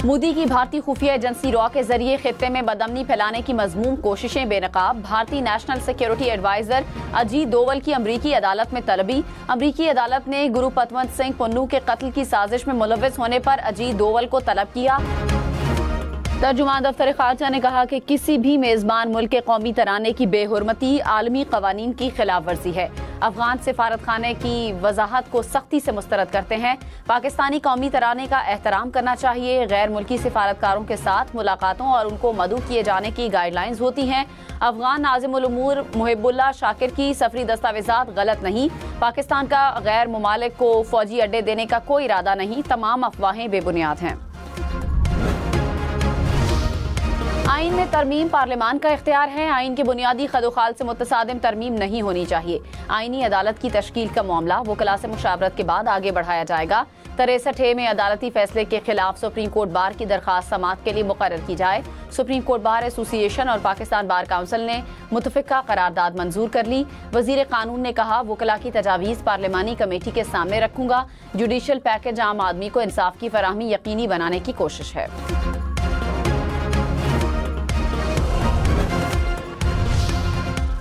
मोदी की भारतीय खुफिया एजेंसी रॉ के जरिए खित्ते में बदअमनी फैलाने की मजमूम कोशिशें बेनकाब। भारतीय national security advisor Ajit Doval की अमरीकी अदालत में तलबी। अमरीकी अदालत ने गुरु पतवंत सिंह पुन्नू के कत्ल की साजिश में मुलव्विस होने पर अजीत डोवल को तलब किया। तर्जुमान दफ्तर खारजा ने कहा कि किसी भी मेजबान मुल्क के कौमी तराने की बेहुरमती आलमी कवानीन की खिलाफ वर्जी है। अफगान सिफारत खाने की वजाहत को सख्ती से मुस्तरद करते हैं। पाकिस्तानी कौमी तराने का एहतराम करना चाहिए। गैर मुल्की सिफारतकारों के साथ मुलाकातों और उनको मदऊ किए जाने की गाइडलाइंस होती हैं। अफगान नाज़िमुल उमूर मुहिबुल्लाह शाकिर की सफरी दस्तावेजात गलत नहीं। पाकिस्तान का गैर मुमालिक को फौजी अड्डे देने का कोई इरादा नहीं। तमाम अफवाहें बेबुनियाद हैं। आइन में तरमीम पार्लियामान का इख्तियार है। आइन के बुनियादी खदोखाल से मुतसादिम तरमीम नहीं होनी चाहिए। आइनी अदालत की तश्कील का मामला वकला से मुशावरत के बाद आगे बढ़ाया जाएगा। 63 में अदालती फैसले के खिलाफ सुप्रीम कोर्ट बार की दरखास्त समाअत के लिए मुकर्रर की जाए। सुप्रीम कोर्ट बार एसोसिएशन और पाकिस्तान बार काउंसिल ने मुतफिका करारदाद मंजूर कर ली। वजीर कानून ने कहा, वकला की तजावीज़ पार्लियामानी कमेटी के सामने रखूंगा। जुडिशल पैकेज आम आदमी को इंसाफ की फराहमी यकीनी बनाने की कोशिश है।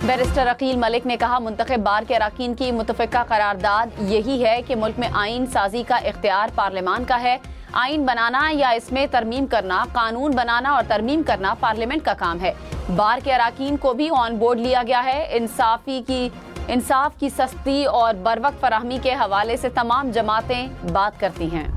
बैरिस्टर अकील मलिक ने कहा, मुंतखब बार के अरकान की मुतफिका करारदाद यही है कि मुल्क में आइन साजी का इख्तियार पार्लियामान का है। आइन बनाना या इसमें तरमीम करना, कानून बनाना और तरमीम करना पार्लियामेंट का काम है। बार के अरकान को भी ऑन बोर्ड लिया गया है। इंसाफ की सस्ती और बरवक्त फराहमी के हवाले से तमाम जमातें बात करती हैं।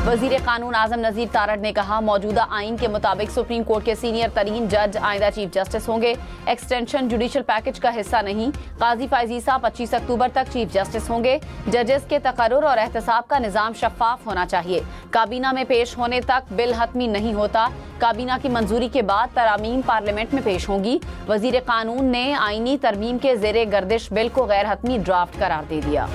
वजीर कानून आजम नजीर तारड़ ने कहा, मौजूदा आइन के मुताबिक सुप्रीम कोर्ट के सीनियर तरीन जज आइंदा चीफ जस्टिस होंगे। एक्सटेंशन जुडिशल पैकेज का हिस्सा नहीं। काजी फैजी साहब 25 अक्टूबर तक चीफ जस्टिस होंगे। जजेस के तकर्रुर और एहतसाब का निज़ाम शफाफ होना चाहिए। काबीना में पेश होने तक बिल हतमी नहीं होता। काबीना की मंजूरी के बाद तरामीम पार्लियामेंट में पेश होंगी। वजीर कानून ने आइनी तरमीम के ज़ेरे गर्दिश बिल को गैर हतमी ड्राफ्ट करार दे दिया।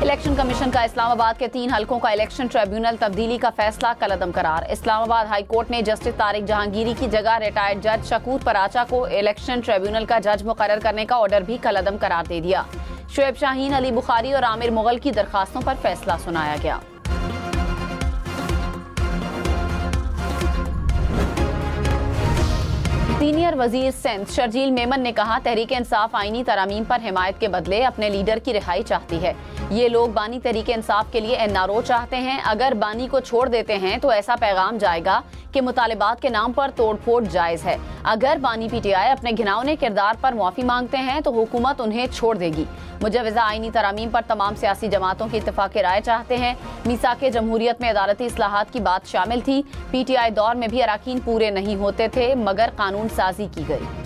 इलेक्शन कमीशन का इस्लामाबाद के 3 हलकों का इलेक्शन ट्रिब्यूनल तब्दीली का फैसला कलअदम करार। इस्लामाबाद हाई कोर्ट ने जस्टिस तारिक जहांगीरी की जगह रिटायर्ड जज शकूर पराचा को इलेक्शन ट्रिब्यूनल का जज मुकर्रर करने का ऑर्डर भी कलअदम करार दे दिया। शुएब शाहीन, अली बुखारी और आमिर मुगल की दरखास्तों पर फैसला सुनाया गया। सीनियर वजीर सिंध शर्जील मेमन ने कहा, तहरीक इंसाफ आईनी तरामीम पर हिमायत के बदले अपने लीडर की रिहाई चाहती है। ये लोग बानी तहरीक इंसाफ के लिए एनआरओ चाहते हैं। अगर बानी को छोड़ देते हैं तो ऐसा पैगाम जाएगा कि मुतालिबात के नाम पर तोड़फोड़ जायज है। अगर बानी पीटीआई अपने घिनौने किरदार पर माफी मांगते हैं तो हुकूमत उन्हें छोड़ देगी। मुजवजा आईनी तरामीम पर तमाम सियासी जमातों की इत्तेफाक राय चाहते हैं। मीसाक जमहूरियत में अदालती इस्लाहात की बात शामिल थी। पीटीआई दौर में भी अरकान पूरे नहीं होते थे मगर कानून साजी की गई।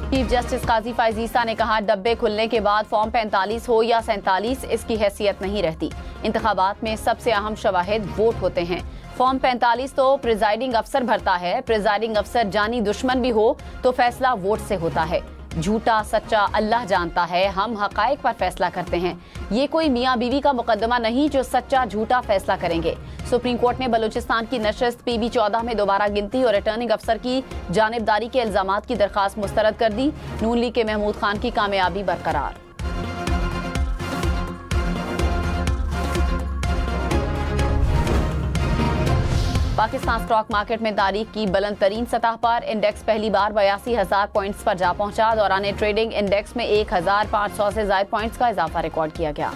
चीफ जस्टिस काजी फायजीसा ने कहा, डब्बे खुलने के बाद फॉर्म 45 हो या 47 इसकी हैसियत नहीं रहती। इंतखाबात में सबसे अहम शवाहिद वोट होते हैं। फॉर्म 45 तो प्रिजाइडिंग अफसर भरता है। प्रिजाइडिंग अफसर जानी दुश्मन भी हो तो फैसला वोट से होता है। झूठा सच्चा अल्लाह जानता है। हम हकायक पर फैसला करते हैं। ये कोई मियाँ बीवी का मुकदमा नहीं जो सच्चा झूठा फैसला करेंगे। सुप्रीम कोर्ट ने बलूचिस्तान की नशस्त PB 14 में दोबारा गिनती और रिटर्निंग अफसर की जानिबदारी के इल्जामात की दरखास्त मुस्तरद कर दी। नून लीग के महमूद खान की कामयाबी बरकरार। पाकिस्तान स्टॉक मार्केट में तारीख की बुलंद तरीन सतह पर इंडेक्स पहली बार 82,000 पॉइंट्स पर जा पहुंचा। दौरान ट्रेडिंग इंडेक्स में 1,500 से ज्यादा पॉइंट्स का इजाफा रिकॉर्ड किया गया।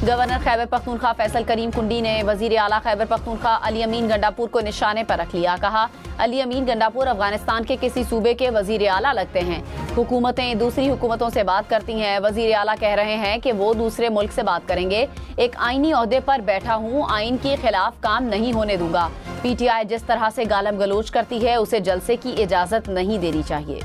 गवर्नर खैबर पख्तूनख्वा फैसल करीम कुंडी ने वजीर आला खैबर पख्तूनख्वा अली अमीन गंडापुर को निशाने पर रख लिया। कहा, अली अमीन गंडापुर अफगानिस्तान के किसी सूबे के वजीर आला लगते हैं। हुकूमतें दूसरी हुकूमतों से बात करती हैं। वजीर आला कह रहे हैं कि वो दूसरे मुल्क से बात करेंगे। एक आईनी ओहदे पर बैठा हूँ, आइन के खिलाफ काम नहीं होने दूंगा। पीटीआई जिस तरह से गालम गलोच करती है उसे जलसे की इजाजत नहीं देनी चाहिए।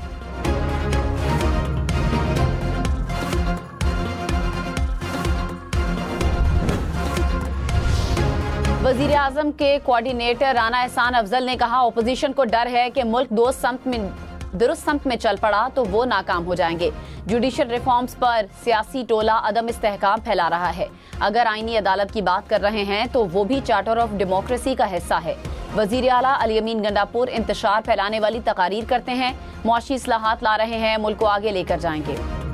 वजीर आजम के कोऑर्डिनेटर राना एहसान अफजल ने कहा, अपोजिशन को डर है कि मुल्क दो समत में दुरुस्त समत में चल पड़ा तो वो नाकाम हो जाएंगे। जुडिशियल रिफॉर्म्स पर सियासी टोला अदम इस्तेहकाम फैला रहा है। अगर आईनी अदालत की बात कर रहे हैं तो वो भी चार्टर ऑफ डेमोक्रेसी का हिस्सा है। वजीर आला अली अमीन गंडापुर इंतशार फैलाने वाली तकारीर करते हैं, मुआशी इस्लाहात ला रहे हैं, मुल्क को आगे लेकर जाएंगे।